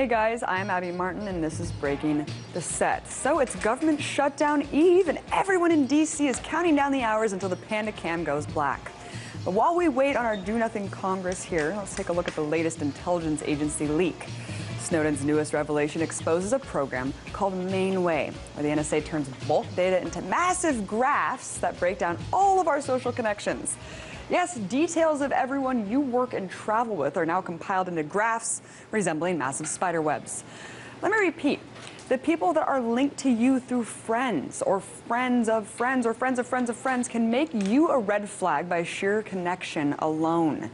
Hey guys, I'm Abby Martin and this is Breaking the Set. So it's government shutdown eve and everyone in DC is counting down the hours until the Panda Cam goes black. But while we wait on our do-nothing Congress here, let's take a look at the latest intelligence agency leak. Snowden's newest revelation exposes a program called Mainway, where the NSA turns bulk data into massive graphs that break down all of our social connections. Yes, details of everyone you work and travel with are now compiled into graphs resembling massive spider webs. Let me repeat. The people that are linked to you through friends or friends of friends or friends of friends of friends can make you a red flag by sheer connection alone.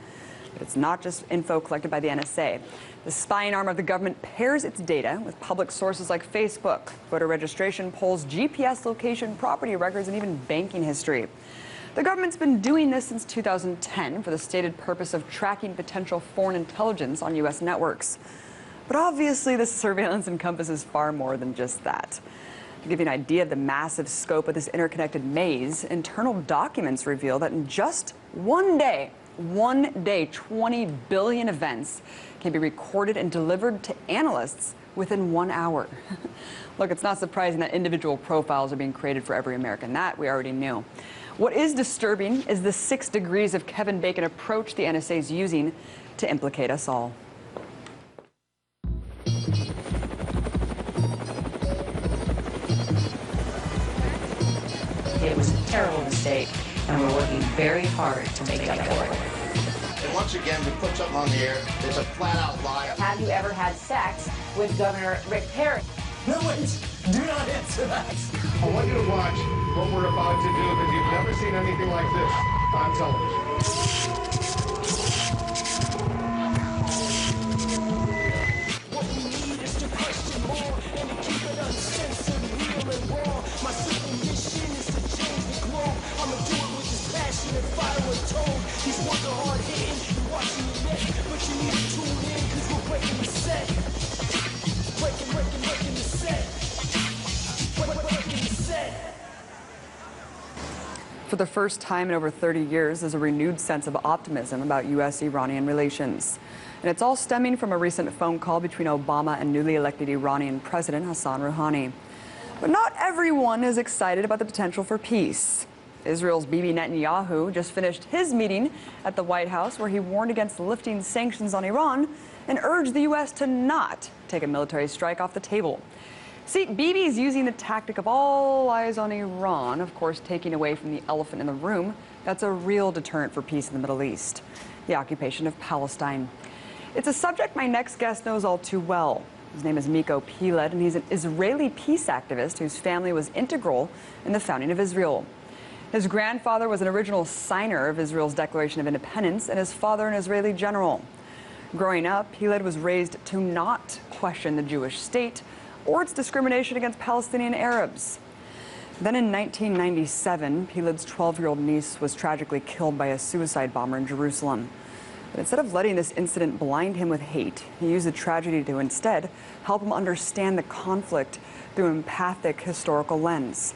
But it's not just info collected by the NSA. The spying arm of the government pairs its data with public sources like Facebook, voter registration polls, GPS location, property records, and even banking history. The government's been doing this since 2010 for the stated purpose of tracking potential foreign intelligence on U.S. networks. But obviously, this surveillance encompasses far more than just that. To give you an idea of the massive scope of this interconnected maze, internal documents reveal that in just one day, 20 billion events can be recorded and delivered to analysts within 1 hour. Look, it's not surprising that individual profiles are being created for every American. That we already knew. What is disturbing is the 6 degrees of Kevin Bacon approach the NSA is using to implicate us all. It was a terrible mistake, and we're working very hard to make up for it. And once again, we put something on the air. It's a flat-out lie. Have you ever had sex with Governor Rick Perry? No, wait, do not answer that. I want you to watch what we're about to do, because you've never seen anything like this on television. What we need is to question more and to keep it uncensored, real and raw. My simple mission is to change the globe. I'ma do it with this passion and fire and tone. These words are hard hitting, you're watching your neck, but you need to tune in, because we're breaking the set. Breaking the set. Breaking the set. For the first time in over 30 years, there's a renewed sense of optimism about U.S.-Iranian relations. And it's all stemming from a recent phone call between Obama and newly elected Iranian President Hassan Rouhani. But not everyone is excited about the potential for peace. Israel's Bibi Netanyahu just finished his meeting at the White House, where he warned against lifting sanctions on Iran and urged the U.S. to not take a military strike off the table. See, Bibi's using the tactic of all eyes on Iran, of course, taking away from the elephant in the room. That's a real deterrent for peace in the Middle East, the occupation of Palestine. It's a subject my next guest knows all too well. His name is Miko Peled, and he's an Israeli peace activist whose family was integral in the founding of Israel. His grandfather was an original signer of Israel's Declaration of Independence, and his father an Israeli general. Growing up, Peled was raised to not question the Jewish state or its discrimination against Palestinian Arabs. Then in 1997, Peled's 12-year-old niece was tragically killed by a suicide bomber in Jerusalem. But instead of letting this incident blind him with hate, he used the tragedy to instead help him understand the conflict through an empathic historical lens.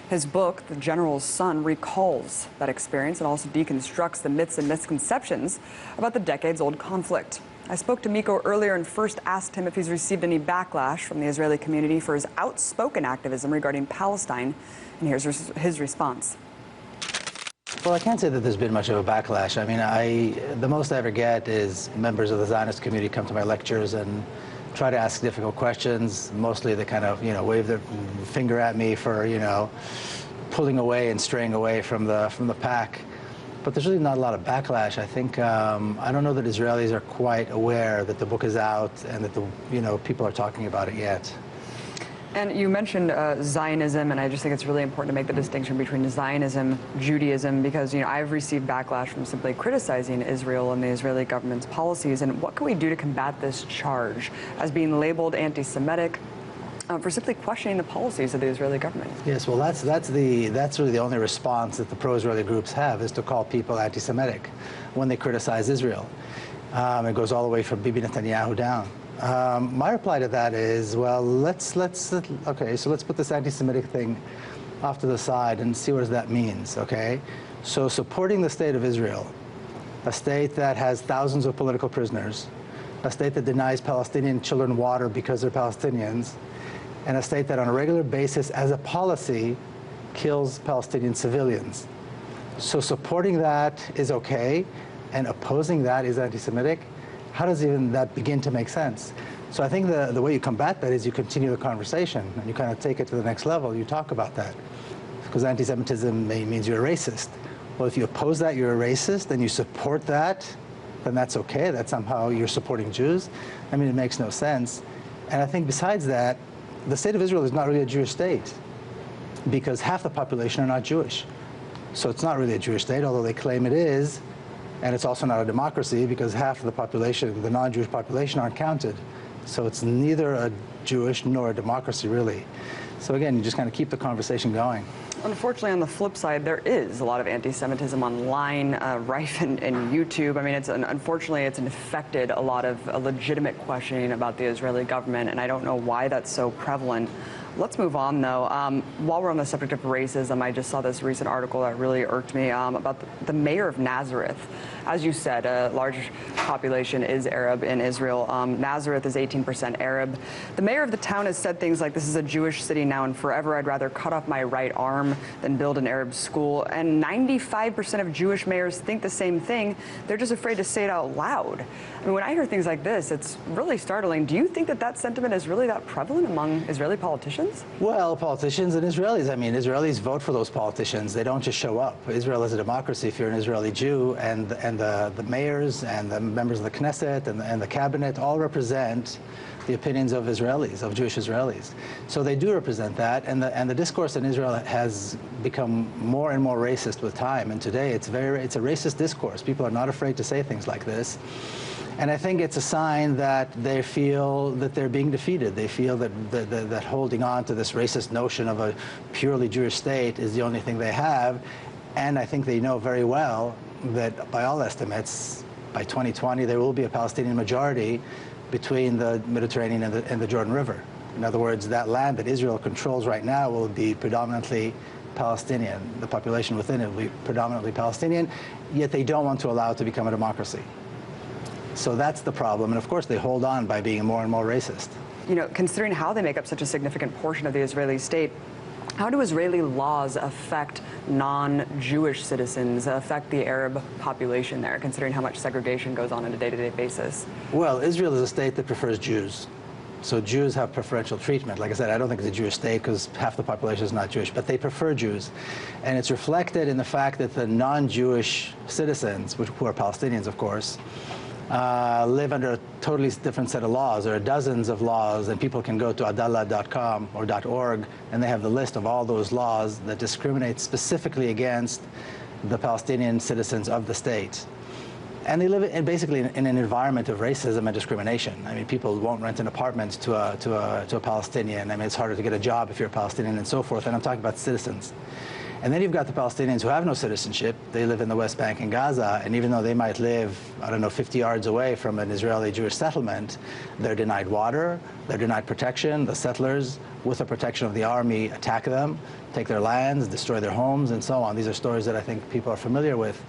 His book, The General's Son, recalls that experience and also deconstructs the myths and misconceptions about the decades-old conflict. I spoke to Miko earlier and first asked him if he's received any backlash from the Israeli community for his outspoken activism regarding Palestine, and here's his response. Well, I can't say that there's been much of a backlash. I mean, the most I ever get is members of the Zionist community come to my lectures and try to ask difficult questions. Mostly they kind of, wave their finger at me for, pulling away and straying away from the pack. But there's really not a lot of backlash. I think, I don't know that Israelis are quite aware that the book is out and that people are talking about it yet. And you mentioned Zionism, and I just think it's really important to make the distinction between Zionism, Judaism, because I've received backlash from simply criticizing Israel and the Israeli government's policies. And what can we do to combat this charge as being labeled anti-Semitic for simply questioning the policies of the Israeli government? Yes, well, that's really the only response that the pro-Israeli groups have, is to call people anti-Semitic when they criticize Israel. It goes all the way from Bibi Netanyahu down. My reply to that is, well, okay, so let's put this anti-Semitic thing off to the side and see what that means, okay? So supporting the state of Israel, a state that has thousands of political prisoners, a state that denies Palestinian children water because they're Palestinians, and a state that on a regular basis, as a policy, kills Palestinian civilians. So supporting that is okay, and opposing that is anti-Semitic. How does even that begin to make sense? So I think the way you combat that is you continue the conversation, and you kind of take it to the next level. You talk about that. Because anti-Semitism means you're a racist. Well, if you oppose that, you're a racist, and you support that, then that's okay. That somehow you're supporting Jews. I mean, it makes no sense. And I think besides that, the state of Israel is not really a Jewish state, because half the population are not Jewish. So it's not really a Jewish state, although they claim it is. And it's also not a democracy, because half of the population, the non-Jewish population, aren't counted. So it's neither a Jewish nor a democracy, really. So again, you just kind of keep the conversation going. Unfortunately, on the flip side, there is a lot of anti-Semitism online, rife in YouTube. I mean, unfortunately, it's infected a lot of legitimate questioning about the Israeli government, and I don't know why that's so prevalent. Let's move on, though. While we're on the subject of racism, I just saw this recent article that really irked me about the mayor of Nazareth. As you said, a large population is Arab in Israel. Nazareth is 18% Arab. The mayor of the town has said things like, "This is a Jewish city now and forever. I'd rather cut off my right arm than build an Arab school." And 95% of Jewish mayors think the same thing. They're just afraid to say it out loud. I mean, when I hear things like this, it's really startling. Do you think that that sentiment is really that prevalent among Israeli politicians? Well, politicians and Israelis. I mean, Israelis vote for those politicians. They don't just show up. Israel is a democracy if you're an Israeli Jew, and the mayors and the members of the Knesset and the cabinet all represent the opinions of Israelis, of Jewish Israelis. So they do represent that, and the discourse in Israel has become more and more racist with time. And today it's a racist discourse. People are not afraid to say things like this. And I think it's a sign that they feel that they're being defeated. They feel that holding on to this racist notion of a purely Jewish state is the only thing they have. And I think they know very well that by all estimates, by 2020, there will be a Palestinian majority between the Mediterranean and the Jordan River. In other words, that land that Israel controls right now will be predominantly Palestinian. The population within it will be predominantly Palestinian, yet they don't want to allow it to become a democracy. So that's the problem. And of course, they hold on by being more and more racist. You know, considering how they make up such a significant portion of the Israeli state, how do Israeli laws affect non-Jewish citizens, affect the Arab population there, considering how much segregation goes on a day-to-day basis? Well, Israel is a state that prefers Jews. So Jews have preferential treatment. Like I said, I don't think it's a Jewish state because half the population is not Jewish, but they prefer Jews. And it's reflected in the fact that the non-Jewish citizens, who are Palestinians, of course, live under a totally different set of laws. There are dozens of laws, and people can go to adalah.com or .org, and they have the list of all those laws that discriminate specifically against the Palestinian citizens of the state. And they live basically in an environment of racism and discrimination. I mean, people won't rent an apartment to a Palestinian. I mean, it's harder to get a job if you're a Palestinian and so forth. And I'm talking about citizens. And then you've got the Palestinians who have no citizenship. They live in the West Bank and Gaza, and even though they might live, I don't know, 50 yards away from an Israeli Jewish settlement, they're denied water, they're denied protection. The settlers, with the protection of the army, attack them, take their lands, destroy their homes, and so on. These are stories that I think people are familiar with.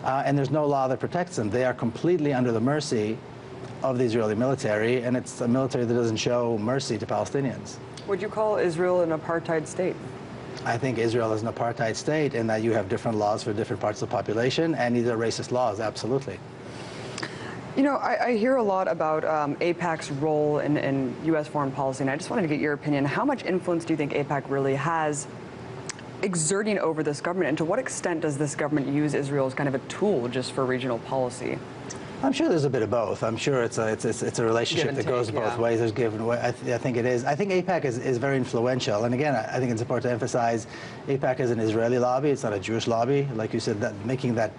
And there's no law that protects them. They are completely under the mercy of the Israeli military, and it's a military that doesn't show mercy to Palestinians. Would you call Israel an apartheid state? I think Israel is an apartheid state in that you have different laws for different parts of the population, and these are racist laws, absolutely. You know, I hear a lot about AIPAC's role in U.S. foreign policy, and I just wanted to get your opinion. How much influence do you think AIPAC really has exerting over this government, and to what extent does this government use Israel as kind of a tool just for regional policy? I'm sure there's a bit of both. I'm sure it's a relationship that goes both ways. There's give and away. I think it is. I think AIPAC is very influential. And again, I think it's important to emphasize AIPAC is an Israeli lobby. It's not a Jewish lobby. Like you said, that making that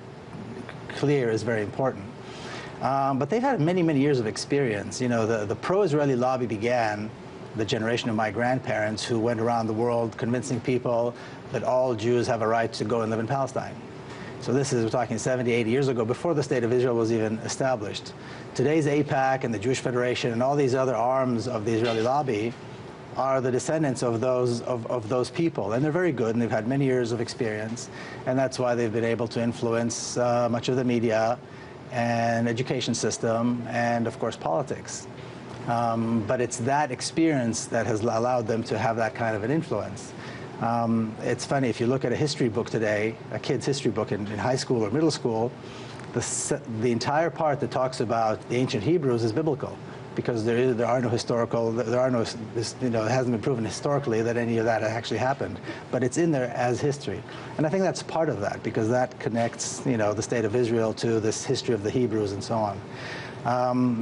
clear is very important. But they've had many, many years of experience. You know, the pro-Israeli lobby began the generation of my grandparents who went around the world convincing people that all Jews have a right to go and live in Palestine. So this is, we're talking 70, 80 years ago, before the State of Israel was even established. Today's AIPAC and the Jewish Federation and all these other arms of the Israeli lobby are the descendants of those people. And they're very good, and they've had many years of experience. And that's why they've been able to influence much of the media and education system, and of course politics. But it's that experience that has allowed them to have that kind of an influence. It's funny, if you look at a history book today, a kid's history book in high school or middle school, the entire part that talks about the ancient Hebrews is biblical, because there are no historical, it hasn't been proven historically that any of that actually happened, but it's in there as history. And I think that's part of that, because that connects, the state of Israel to this history of the Hebrews and so on.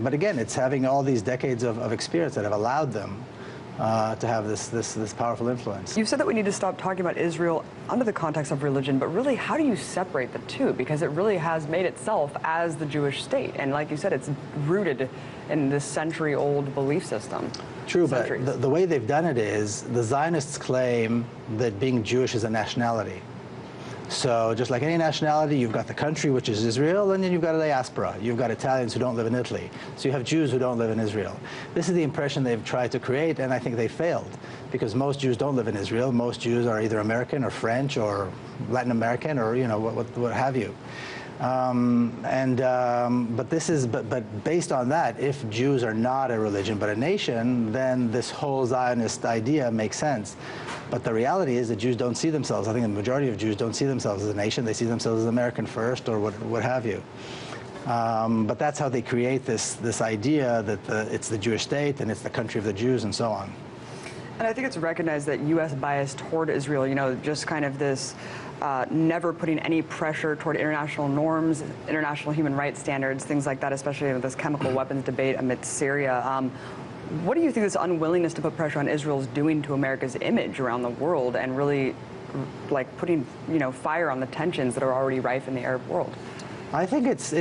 But again, it's having all these decades of experience that have allowed them to have this powerful influence. You said that we need to stop talking about Israel under the context of religion, but really, how do you separate the two? Because it really has made itself as the Jewish state. And like you said, it's rooted in this century-old belief system. True, but the way they've done it is, the Zionists claim that being Jewish is a nationality. So just like any nationality, you've got the country, which is Israel, and then you've got a diaspora. You've got Italians who don't live in Italy. So you have Jews who don't live in Israel. This is the impression they've tried to create, and I think they failed, because most Jews don't live in Israel. Most Jews are either American or French or Latin American or, what have you. But based on that, if Jews are not a religion but a nation, then this whole Zionist idea makes sense. But the reality is that Jews don't see themselves, I think the majority of Jews don't see themselves as a nation. They see themselves as American first or what have you. But that's how they create this idea that it's the Jewish state and it's the country of the Jews and so on. And I think it's recognized that U.S. bias toward Israel, just kind of this never putting any pressure toward international norms, international human rights standards, things like that, especially with this chemical weapons debate amidst Syria. What do you think this unwillingness to put pressure on Israel is doing to America's image around the world, and really like putting fire on the tensions that are already rife in the Arab world? I think it's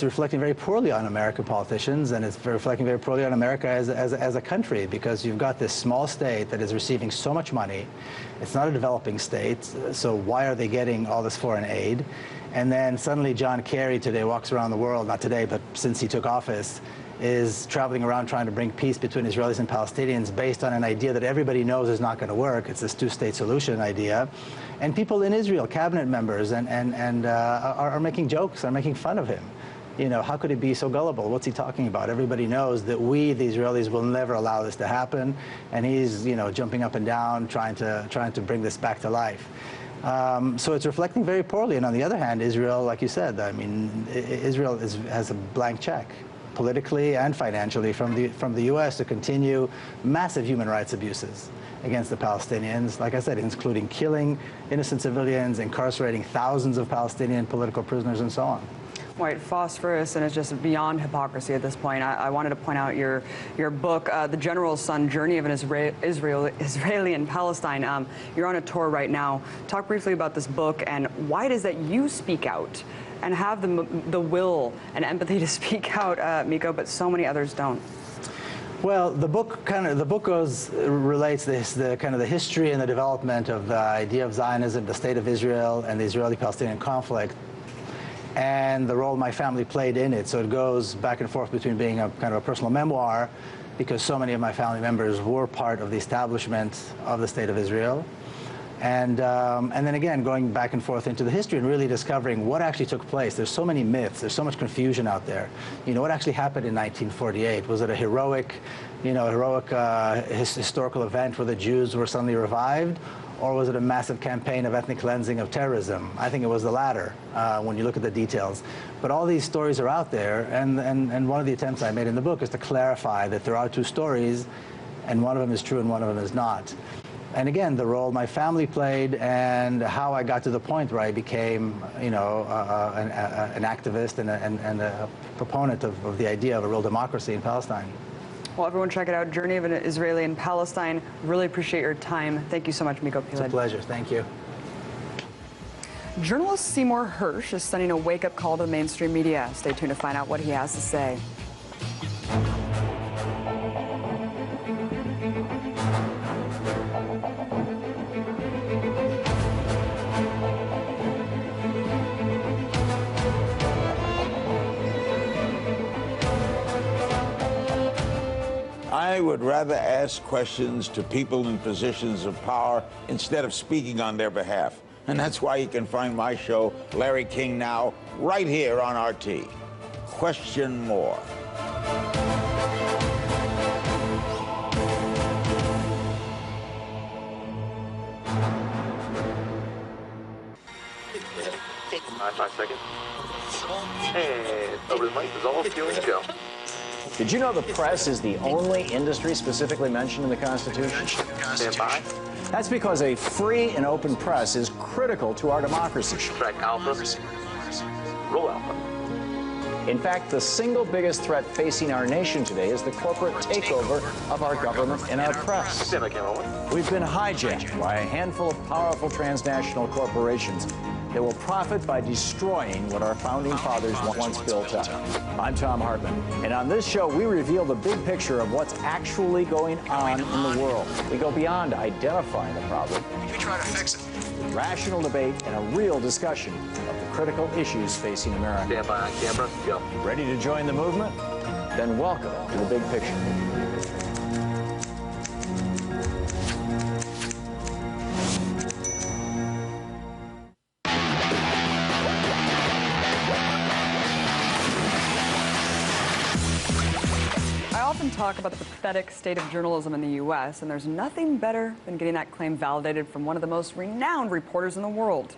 reflecting very poorly on American politicians, and it's reflecting very poorly on America as a country, because you've got this small state that is receiving so much money. It's not a developing state, so why are they getting all this foreign aid? And then suddenly John Kerry today walks around the world, not today, but since he took office, is traveling around trying to bring peace between Israelis and Palestinians based on an idea that everybody knows is not going to work. It's this two-state solution idea. And people in Israel, cabinet members, are making jokes, are making fun of him. How could he be so gullible? What's he talking about? Everybody knows that we, the Israelis, will never allow this to happen. And he's, jumping up and down, trying to bring this back to life. So it's reflecting very poorly. And on the other hand, Israel, like you said, Israel has a blank check, politically and financially, from the U.S. to continue massive human rights abuses against the Palestinians, like I said, including killing innocent civilians, incarcerating thousands of Palestinian political prisoners, and so on. White phosphorus, and it's just beyond hypocrisy at this point. I wanted to point out your book, The General's Son, Journey of an Israeli in Palestine. You're on a tour right now. Talk briefly about this book and why it is that you speak out and have the will and empathy to speak out, Miko, but so many others don't. Well, the book relates the history and the development of the idea of Zionism, the state of Israel, and the Israeli-Palestinian conflict, and the role my family played in it. So it goes back and forth between being a kind of a personal memoir, because so many of my family members were part of the establishment of the state of Israel, and then again going back and forth into the history and really discovering what actually took place. There's so many myths. There's so much confusion out there. What actually happened in 1948? Was it a heroic historical event where the Jews were suddenly revived? Or was it a massive campaign of ethnic cleansing, of terrorism? I think it was the latter, when you look at the details. But all these stories are out there, and one of the attempts I made in the book is to clarify that there are two stories, and one of them is true and one of them is not. And again, the role my family played and how I got to the point where I became, an activist and a proponent of the idea of a real democracy in Palestine. Well, everyone check it out, Journey of an Israeli in Palestine. Really appreciate your time. Thank you so much, Miko Peled. It's a pleasure. Thank you. Journalist Seymour Hersh is sending a wake-up call to the mainstream media. Stay tuned to find out what he has to say. I would rather ask questions to people in positions of power instead of speaking on their behalf. And that's why you can find my show, Larry King Now, right here on RT. Question more. Five seconds. And over the mic is all feeling to go. Did you know the press is the only industry specifically mentioned in the Constitution? Stand by. That's because a free and open press is critical to our democracy. Track alpha. Roll alpha. In fact, the single biggest threat facing our nation today is the corporate takeover of our government and our press. Stand by, camera one. We've been hijacked by a handful of powerful transnational corporations that will profit by destroying what our founding fathers once built up. I'm Tom Hartman, and on this show, we reveal the big picture of what's actually going on in the world. We go beyond identifying the problem. We try to fix it. Rational debate and a real discussion of the critical issues facing America. Stand by on camera, go. Ready to join the movement? Then welcome to the big picture. I often talk about the pathetic state of journalism in the U.S., and there's nothing better than getting that claim validated from one of the most renowned reporters in the world,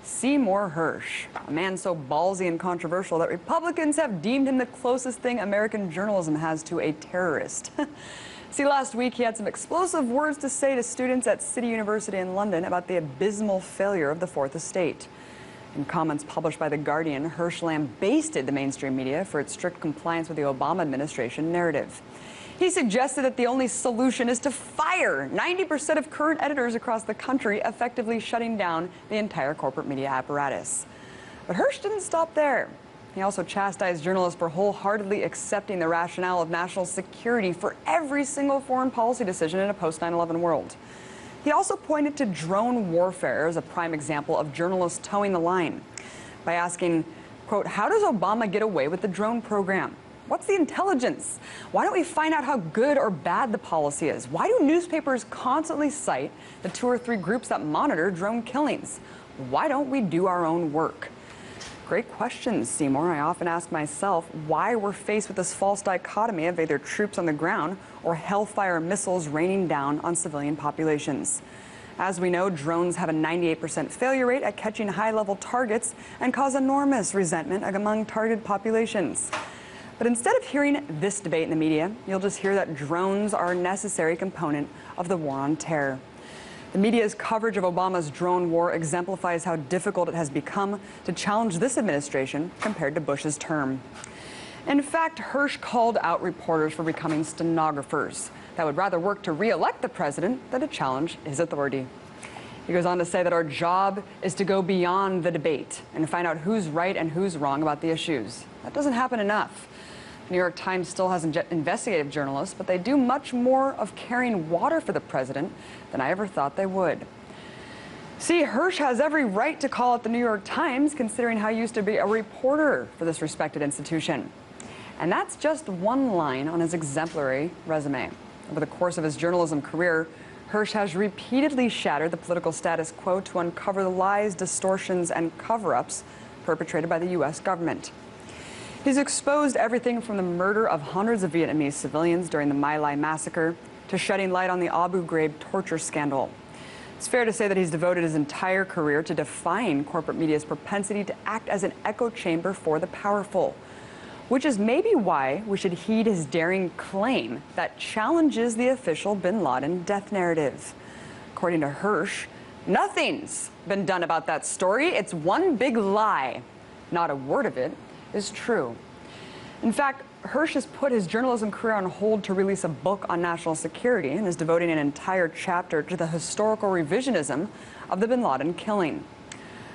Seymour Hersh, a man so ballsy and controversial that Republicans have deemed him the closest thing American journalism has to a terrorist. See, last week he had some explosive words to say to students at City University in London about the abysmal failure of the Fourth Estate. In comments published by The Guardian, Hersh lambasted the mainstream media for its strict compliance with the Obama administration narrative. He suggested that the only solution is to fire 90% of current editors across the country, effectively shutting down the entire corporate media apparatus. But Hersh didn't stop there. He also chastised journalists for wholeheartedly accepting the rationale of national security for every single foreign policy decision in a post-9/11 world. He also pointed to drone warfare as a prime example of journalists towing the line by asking, quote, how does Obama get away with the drone program? What's the intelligence? Why don't we find out how good or bad the policy is? Why do newspapers constantly cite the 2 or 3 groups that monitor drone killings? Why don't we do our own work? Great questions, Seymour. I often ask myself why we're faced with this false dichotomy of either troops on the ground or hellfire missiles raining down on civilian populations. As we know, drones have a 98% failure rate at catching high-level targets and cause enormous resentment among targeted populations. But instead of hearing this debate in the media, you'll just hear that drones are a necessary component of the war on terror. The media's coverage of Obama's drone war exemplifies how difficult it has become to challenge this administration compared to Bush's term. In fact, Hersh called out reporters for becoming stenographers that would rather work to re-elect the president than to challenge his authority. He goes on to say that our job is to go beyond the debate and find out who's right and who's wrong about the issues. That doesn't happen enough. The New York Times still has investigative journalists, but they do much more of carrying water for the president than I ever thought they would. See, Hersh has every right to call out the New York Times, considering how he used to be a reporter for this respected institution. And that's just one line on his exemplary resume. Over the course of his journalism career, Hersh has repeatedly shattered the political status quo to uncover the lies, distortions, and cover-ups perpetrated by the U.S. government. He's exposed everything from the murder of hundreds of Vietnamese civilians during the My Lai massacre to shedding light on the Abu Ghraib torture scandal. It's fair to say that he's devoted his entire career to defying corporate media's propensity to act as an echo chamber for the powerful, which is maybe why we should heed his daring claim that challenges the official bin Laden death narrative. According to Hersh, nothing's been done about that story. It's one big lie. Not a word of it is true. In fact, Hersh has put his journalism career on hold to release a book on national security and is devoting an entire chapter to the historical revisionism of the bin Laden killing.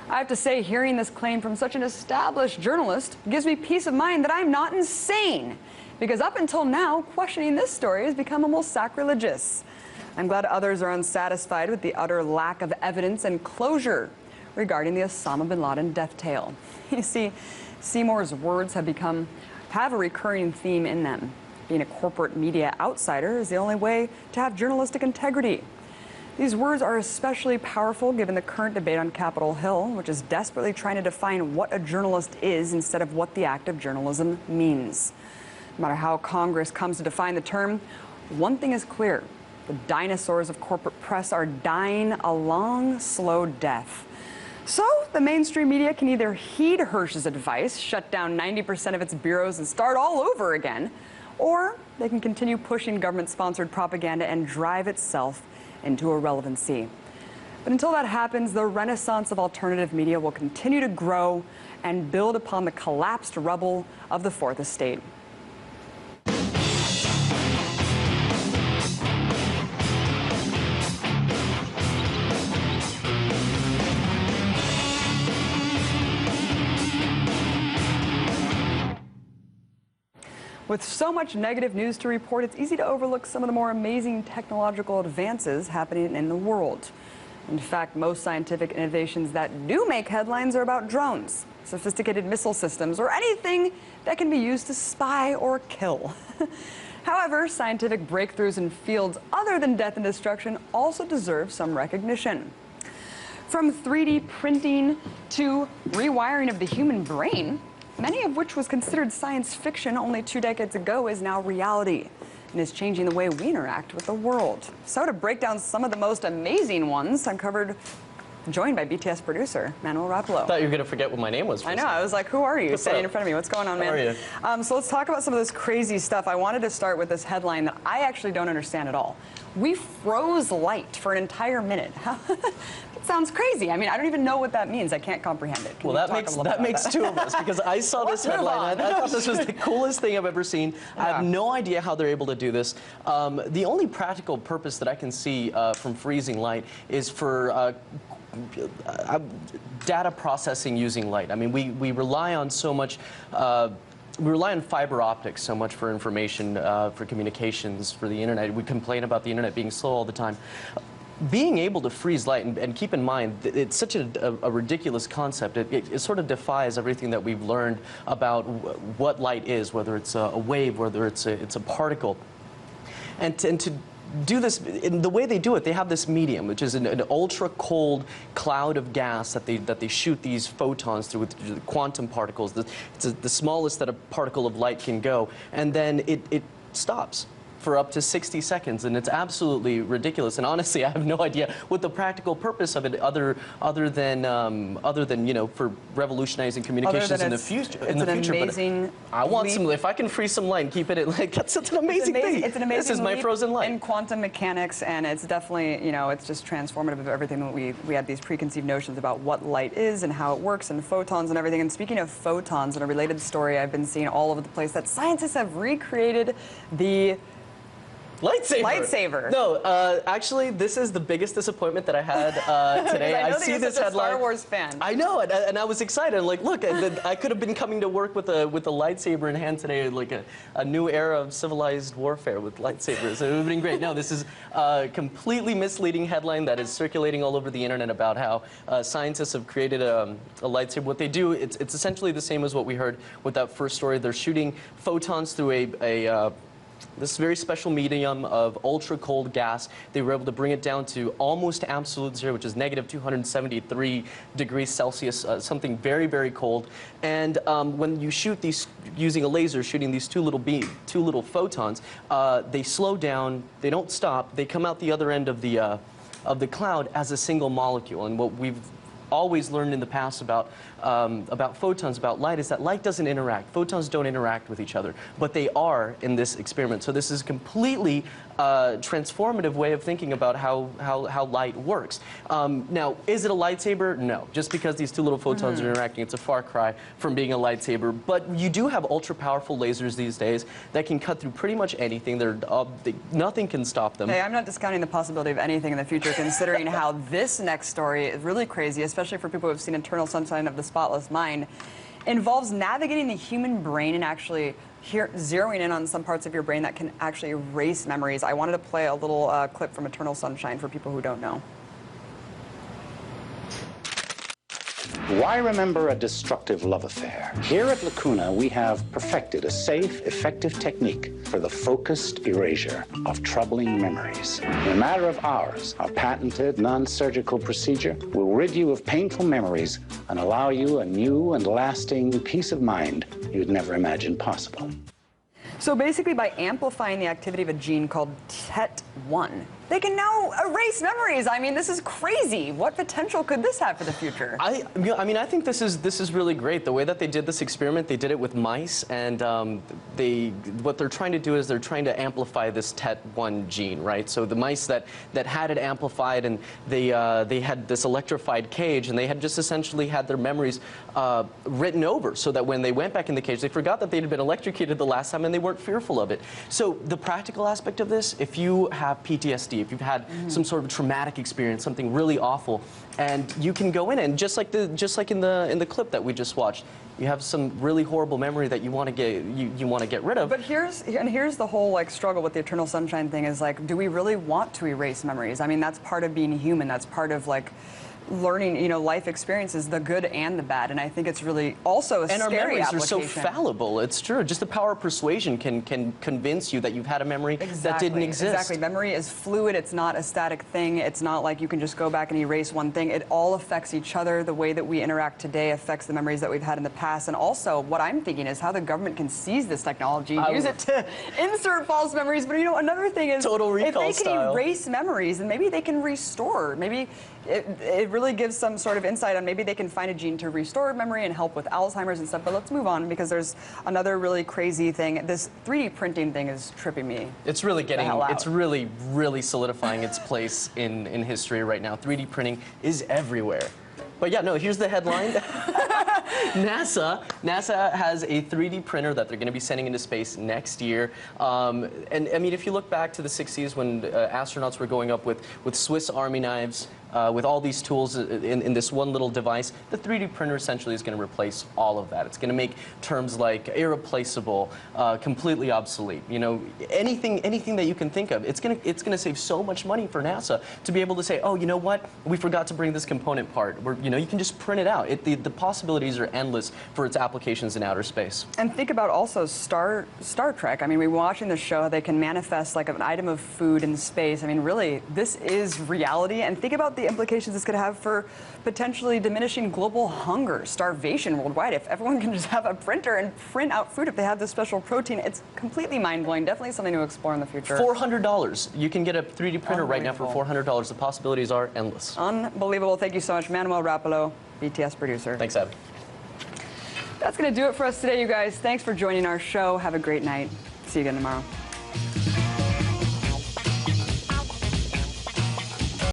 I have to say, hearing this claim from such an established journalist gives me peace of mind that I'm not insane, because up until now, questioning this story has become almost sacrilegious. I'm glad others are unsatisfied with the utter lack of evidence and closure regarding the Osama bin Laden death tale. You see, Seymour's words have a recurring theme in them. Being a corporate media outsider is the only way to have journalistic integrity. These words are especially powerful given the current debate on Capitol Hill, which is desperately trying to define what a journalist is instead of what the act of journalism means. No matter how Congress comes to define the term, one thing is clear. The dinosaurs of corporate press are dying a long, slow death. So the mainstream media can either heed Hersh's advice, shut down 90% of its bureaus and start all over again, or they can continue pushing government-sponsored propaganda and drive itself into irrelevancy. But until that happens, the renaissance of alternative media will continue to grow and build upon the collapsed rubble of the Fourth Estate. With so much negative news to report, it's easy to overlook some of the more amazing technological advances happening in the world. In fact, most scientific innovations that do make headlines are about drones, sophisticated missile systems, or anything that can be used to spy or kill. However, scientific breakthroughs in fields other than death and destruction also deserve some recognition. From 3D printing to rewiring of the human brain, many of which was considered science fiction only 2 decades ago, is now reality and is changing the way we interact with the world. So to break down some of the most amazing ones, I'm joined by BTS producer Manuel Rapolo. I thought you were going to forget what my name was. I know. I was like, who are you? What's Standing up? in front of me. What's going on, man? How are you? So let's talk about some of this crazy stuff. I wanted to start with this headline that I actually don't understand at all. We froze light for an entire minute. It sounds crazy. I mean, I don't even know what that means. I can't comprehend it. Well, that makes two of us, because I saw this headline. I thought this was the coolest thing I've ever seen. Yeah. I have no idea how they're able to do this. The only practical purpose that I can see from freezing light is for data processing using light. I mean, we rely on so much. We rely on fiber optics so much for information, for communications, for the internet. We complain about the internet being slow all the time. Being able to freeze light, and keep in mind, it's such a ridiculous concept. It sort of defies everything that we've learned about what light is, whether it's a wave, whether it's a particle. And to do this, in the way they do it, they have this medium, which is an ultra-cold cloud of gas that they shoot these photons through with quantum particles. It's the smallest that a particle of light can go, and then it stops for up to 60 seconds, and it's absolutely ridiculous. And honestly, I have no idea what the practical purpose of it other than you know, for revolutionizing communications in the future. Amazing. But I want some. If I can freeze some light and keep it like that's an amazing thing. It's an amazing. This is my frozen light in quantum mechanics, and it's definitely, you know, it's just transformative of everything that we had these preconceived notions about what light is and how it works and photons and everything. And speaking of photons, in a related story I've been seeing all over the place, that scientists have recreated the lightsaber. No, actually, this is the biggest disappointment that I had today. I see this headline. Star Wars fan. I know, and I was excited. I'm like, look, I could have been coming to work with a lightsaber in hand today, like a new era of civilized warfare with lightsabers. It would have been great. No, this is a completely misleading headline that is circulating all over the internet about how scientists have created a lightsaber. What they do, it's essentially the same as what we heard with that first story. They're shooting photons through this very special medium of ultra-cold gas. They were able to bring it down to almost absolute zero, which is negative 273 degrees Celsius, something very, very cold. And when you shoot these, using a laser, shooting these two little photons, they slow down, they don't stop, they come out the other end of the cloud as a single molecule. And what we've always learned in the past about photons, about light, is that light doesn't interact. Photons don't interact with each other, but they are in this experiment. So this is a completely transformative way of thinking about how light works. Now, is it a lightsaber? No. Just because these two little photons are interacting, it's a far cry from being a lightsaber. But you do have ultra-powerful lasers these days that can cut through pretty much anything. Nothing can stop them. Hey, I'm not discounting the possibility of anything in the future, considering how this next story is really crazy, especially for people who have seen Eternal Sunshine of the Spotless Mind. Involves navigating the human brain and actually zeroing in on some parts of your brain that can actually erase memories. I wanted to play a little clip from Eternal Sunshine for people who don't know. Why remember a destructive love affair? Here at Lacuna, we have perfected a safe, effective technique for the focused erasure of troubling memories. In a matter of hours, our patented non-surgical procedure will rid you of painful memories and allow you a new and lasting peace of mind you'd never imagined possible. So basically, by amplifying the activity of a gene called TET1, they can now erase memories. I mean, this is crazy. What potential could this have for the future? I mean, I think this is really great. The way that they did this experiment, they did it with mice, and what they're trying to do is they're trying to amplify this TET1 gene, right? So the mice that had it amplified, and they had this electrified cage, and they had just essentially had their memories written over, so that when they went back in the cage, they forgot that they had been electrocuted the last time, and they weren't fearful of it. So the practical aspect of this, if you have PTSD, if you've had some sort of traumatic experience, something really awful, and you can go in and just like in the clip that we just watched, you have some really horrible memory that you want to get rid of. But here's the whole like struggle with the eternal sunshine thing is like, do we really want to erase memories? I mean, that's part of being human. That's part of like learning, you know, life experiences, the good and the bad, and I think it's really also a scary application. And our memories are so fallible. It's true. Just the power of persuasion can convince you that you've had a memory that didn't exist. Exactly. Memory is fluid. It's not a static thing. It's not like you can just go back and erase one thing. It all affects each other. The way that we interact today affects the memories that we've had in the past. And also, what I'm thinking is how the government can seize this technology, use it to insert false memories. But you know, another thing is, Total Recall if they can erase memories, then maybe they can restore. Maybe it really gives some sort of insight on maybe they can find a gene to restore memory and help with Alzheimer's and stuff. But let's move on, because there's another really crazy thing. This 3D printing thing is tripping me. It's really really solidifying its place in history right now. 3D printing is everywhere. But yeah, no, here's the headline. NASA has a 3D printer that they're going to be sending into space next year. And I mean, if you look back to the 60s when astronauts were going up with Swiss Army knives, with all these tools in this one little device, the 3D printer essentially is going to replace all of that. It's going to make terms like irreplaceable, completely obsolete. You know, anything that you can think of. It's going to save so much money for NASA to be able to say, oh, you know what? We forgot to bring this component part. You know, you can just print it out. The possibilities are endless for its applications in outer space. And think about also Star Trek. I mean, we're watching the show. They can manifest like an item of food in space. I mean, really, this is reality. And think about the implications this could have for potentially diminishing global hunger, starvation worldwide. If everyone can just have a printer and print out food if they have this special protein, it's completely mind-blowing. Definitely something to explore in the future. $400. You can get a 3D printer right now for $400. The possibilities are endless. Unbelievable. Thank you so much, Manuel Rapolo, BTS producer. Thanks, Abby. That's going to do it for us today, you guys. Thanks for joining our show. Have a great night. See you again tomorrow.